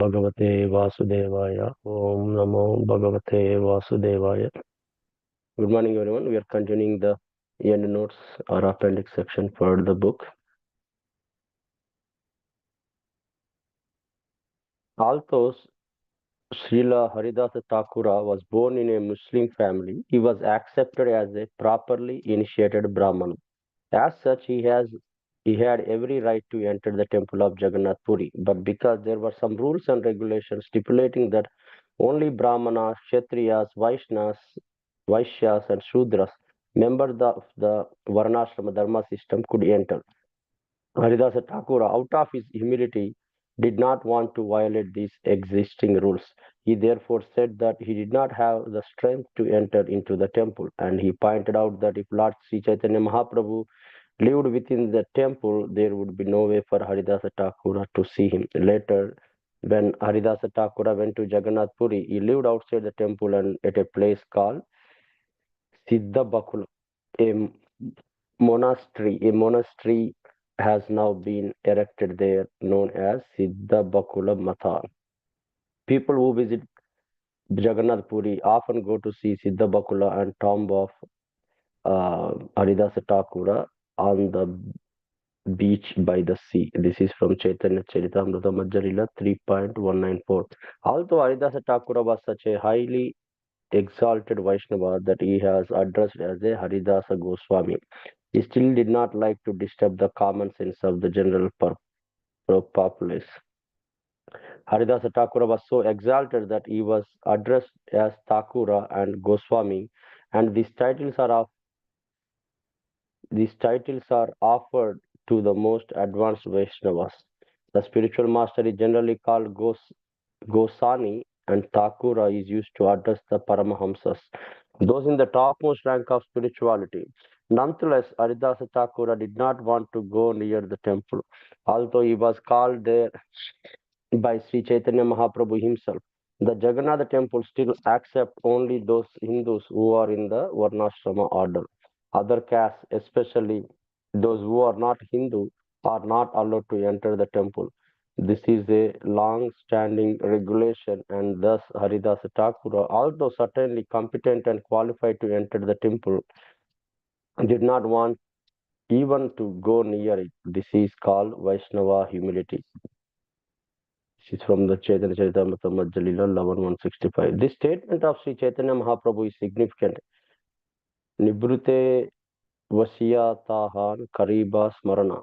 Bhagavate Vasudevaya. Om Namo Bhagavate Vasudevaya. Good morning, everyone. We are continuing the end notes or appendix section for the book. Although Srila Haridasa Thakura was born in a Muslim family, he was accepted as a properly initiated Brahman. As such, he had every right to enter the temple of Jagannath Puri, but because there were some rules and regulations stipulating that only Brahmanas, Kshatriyas, Vaishyas, and Shudras, members of the Varnashrama Dharma system, could enter. Haridasa Thakura, out of his humility, did not want to violate these existing rules. He therefore said that he did not have the strength to enter into the temple, and he pointed out that if Lord Sri Chaitanya Mahaprabhu lived within the temple, there would be no way for Haridasa Thakura to see him. Later, when Haridasa Thakura went to Jagannath Puri, he lived outside the temple and at a place called Siddhabakula, a monastery. A monastery has now been erected there, known as Siddhabakula Matha. People who visit Jagannath Puri often go to see Siddhabakula and tomb of Haridasa Thakura on the beach by the sea. This is from Chaitanya Charitamrita Madhya 3.194. Although Haridasa Thakura was such a highly exalted Vaishnava that he has addressed as a Haridasa Goswami, he still did not like to disturb the common sense of the general populace. Haridasa Thakura was so exalted that he was addressed as Thakura and Goswami, and these titles are offered to the most advanced Vaishnavas. The spiritual master is generally called Gosani, and Thakura is used to address the Paramahamsas, those in the topmost rank of spirituality. Nonetheless, Haridasa Thakura did not want to go near the temple, although he was called there by Sri Chaitanya Mahaprabhu himself. The Jagannath temple still accepts only those Hindus who are in the Varnashrama order. Other castes, especially those who are not Hindu, are not allowed to enter the temple. This is a long-standing regulation, and thus Haridasa Thakura, although certainly competent and qualified to enter the temple, did not want even to go near it. This is called Vaishnava humility. This is from the Chaitanya Charitamrita Madhya 11.165. This statement of Sri Chaitanya Mahaprabhu is significant. Nibrute Vasiyatahan Kariba Smarana.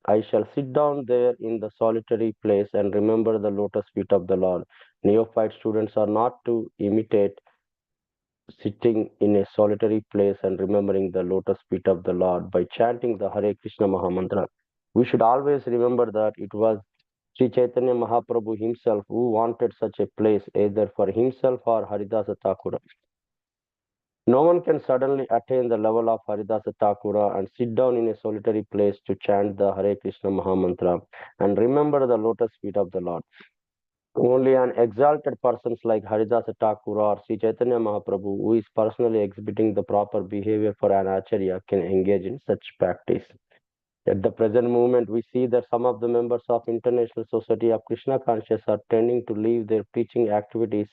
I shall sit down there in the solitary place and remember the lotus feet of the Lord. Neophyte students are not to imitate sitting in a solitary place and remembering the lotus feet of the Lord by chanting the Hare Krishna Mahamantra. We should always remember that it was Sri Chaitanya Mahaprabhu himself who wanted such a place either for himself or Haridasa Thakura. No one can suddenly attain the level of Haridasa Thakura and sit down in a solitary place to chant the Hare Krishna Mahamantra and remember the lotus feet of the Lord. Only an exalted persons like Haridasa Thakura or Sri Chaitanya Mahaprabhu, who is personally exhibiting the proper behavior for an acharya, can engage in such practice. At the present moment, we see that some of the members of International Society of Krishna Conscious are tending to leave their preaching activities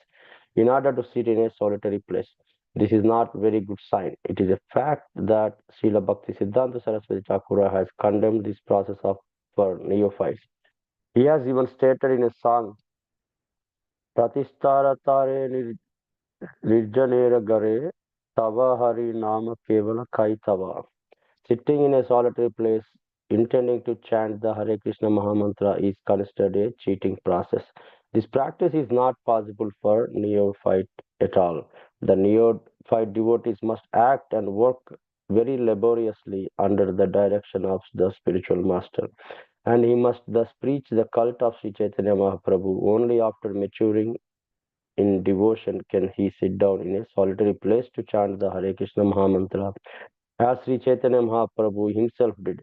in order to sit in a solitary place. This is not a very good sign. It is a fact that Srila Bhakti Siddhanta Saraswati Thakura has condemned this process for neophytes. He has even stated in a song, Pratistharatare Nirjanera Gare Tava Hari Nama Kevala Kai Tava. Sitting in a solitary place, intending to chant the Hare Krishna Mahamantra is considered a cheating process. This practice is not possible for neophyte at all. The neophyte devotees must act and work very laboriously under the direction of the spiritual master. And he must thus preach the cult of Sri Chaitanya Mahaprabhu. Only after maturing in devotion can he sit down in a solitary place to chant the Hare Krishna Mahamantra, as Sri Chaitanya Mahaprabhu himself did.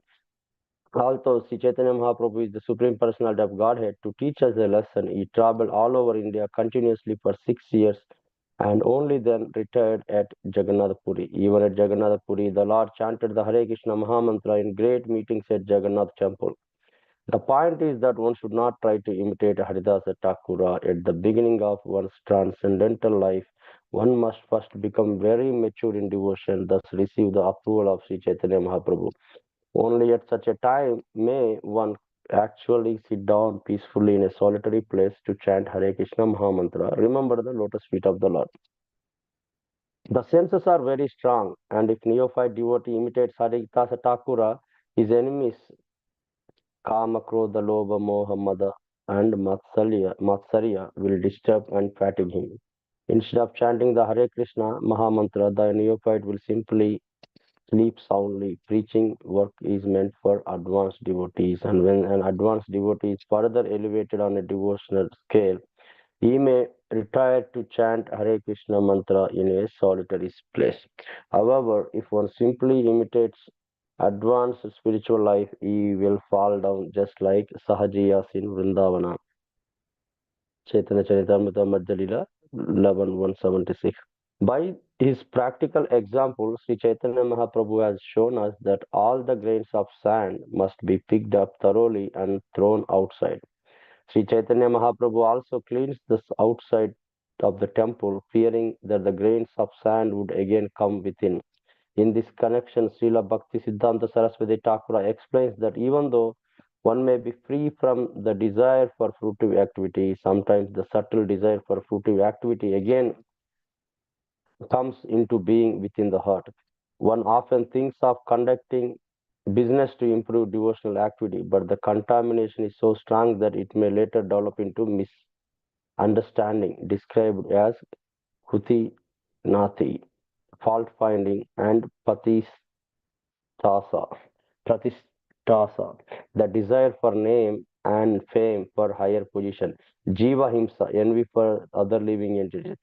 Although Sri Chaitanya Mahaprabhu is the Supreme Personality of Godhead, to teach us a lesson, he traveled all over India continuously for 6 years and only then retired at Jagannath Puri. Even at Jagannath Puri, the Lord chanted the Hare Krishna Mahamantra in great meetings at Jagannath Temple. The point is that one should not try to imitate Haridasa Thakura at the beginning of one's transcendental life. One must first become very mature in devotion, thus receive the approval of Sri Chaitanya Mahaprabhu. Only at such a time may one actually sit down peacefully in a solitary place to chant Hare Krishna Mahamantra. Remember the lotus feet of the Lord. The senses are very strong, and if neophyte devotee imitates Haridasa Thakura, his enemies Kama, Krodha, Lobha, Moha, Mada, and Matsarya will disturb and fatigue him. Instead of chanting the Hare Krishna Mahamantra, the neophyte will simply sleep soundly. Preaching work is meant for advanced devotees, and when an advanced devotee is further elevated on a devotional scale, he may retire to chant Hare Krishna mantra in a solitary place. However, if one simply imitates advanced spiritual life, he will fall down just like Sahajiyas in Vrindavana. Chaitanya Charitamrita Madhya 11:176. By his practical example, Sri Chaitanya Mahaprabhu has shown us that all the grains of sand must be picked up thoroughly and thrown outside. Sri Chaitanya Mahaprabhu also cleansed the outside of the temple, fearing that the grains of sand would again come within. In this connection, Srila Bhakti Siddhanta Saraswati Thakura explains that even though one may be free from the desire for fruitive activity, sometimes the subtle desire for fruitive activity again comes into being within the heart. One often thinks of conducting business to improve devotional activity, but the contamination is so strong that it may later develop into misunderstanding, described as Huti Nati, fault finding, and Patistasa. Pratistasa, the desire for name and fame for higher position. Jiva Himsa, envy for other living entities.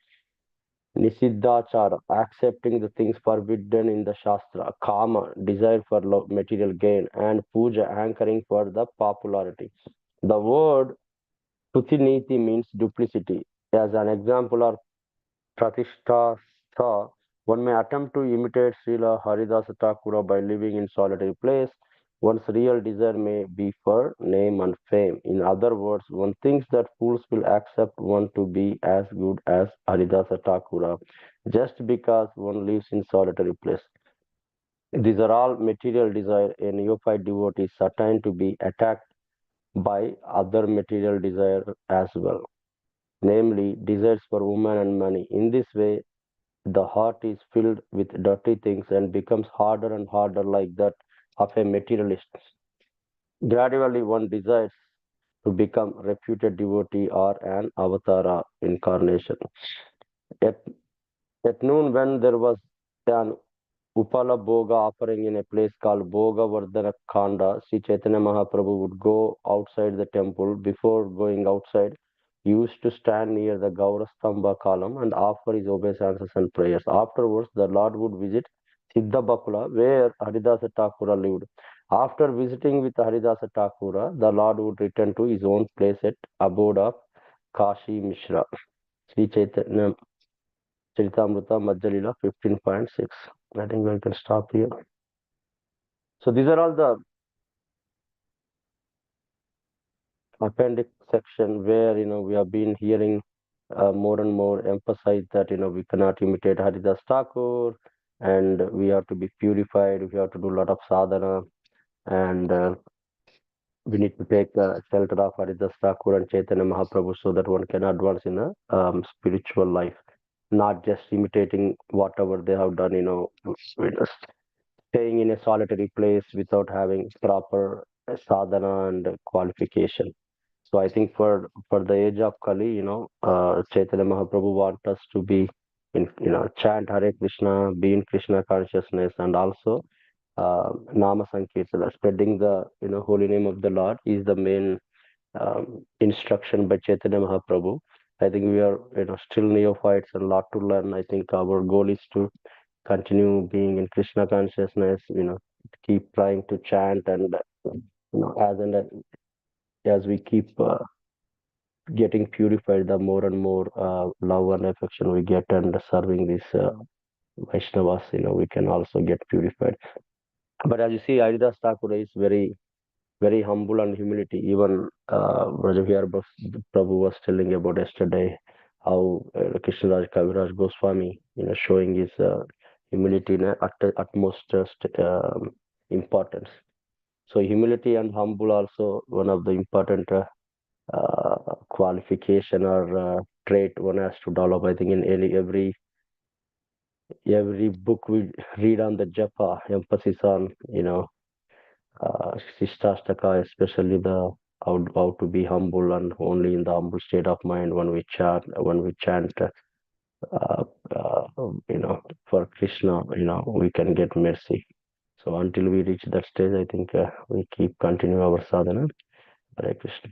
Nisiddhachara, accepting the things forbidden in the Shastra, Kama, desire for material gain, and Puja, hankering for the popularity. The word Tutiniti means duplicity. As an example of Pratishtha, one may attempt to imitate Srila Haridasa Thakura by living in solitary place. One's real desire may be for name and fame. In other words, one thinks that fools will accept one to be as good as Haridasa Thakura just because one lives in solitary place. These are all material desire. A neophyte devotee is certain to be attacked by other material desire as well, namely desires for woman and money. In this way, the heart is filled with dirty things and becomes harder and harder like that of a materialist. Gradually, one desires to become reputed devotee or an avatara incarnation. At, at noon, when there was an Upala Bhoga offering in a place called Bhoga Vardhana Khanda, Sri Chaitanya Mahaprabhu would go outside the temple. Before going outside, he used to stand near the Gaurastamba column and offer his obeisances and prayers. Afterwards, the Lord would visit Siddha Bakula, where Haridasa Thakura lived. After visiting with Haridasa Thakura, the Lord would return to his own place at abode of Kashi Mishra. Sri Chaitanya Charitamrita Madhya 15.6. I think we can stop here. So these are all the appendix section where we have been hearing more and more emphasize that we cannot imitate Haridas Thakur and we have to be purified. We have to do a lot of sadhana and we need to take shelter of Haridas Thakur and Chaitanya Mahaprabhu so that one can advance in a spiritual life, not just imitating whatever they have done. Staying in a solitary place without having proper sadhana and qualification. So I think for the age of Kali, Chaitanya Mahaprabhu wants us to be in chant Hare Krishna, be in Krishna consciousness, and also Nama Sankirtana, spreading the holy name of the Lord is the main instruction by Chaitanya Mahaprabhu. I think we are still neophytes and a lot to learn. I think our goal is to continue being in Krishna consciousness, keep trying to chant and as we keep getting purified, the more and more love and affection we get and serving these Vaishnavas, we can also get purified. But as you see, Haridas Thakur is very, very humble and humility. Even Brajavihar Prabhu was telling about yesterday how Krishnaraj Kaviraj Goswami, showing his humility in utmost importance. So humility and humble also one of the important qualification or trait one has to develop. I think in every book we read on the japa, emphasis on Shistastaka, especially the how to be humble and only in the humble state of mind when we chant uh, uh, for Krishna, we can get mercy. So until we reach that stage, I think we keep continue our sadhana. Hare Krishna.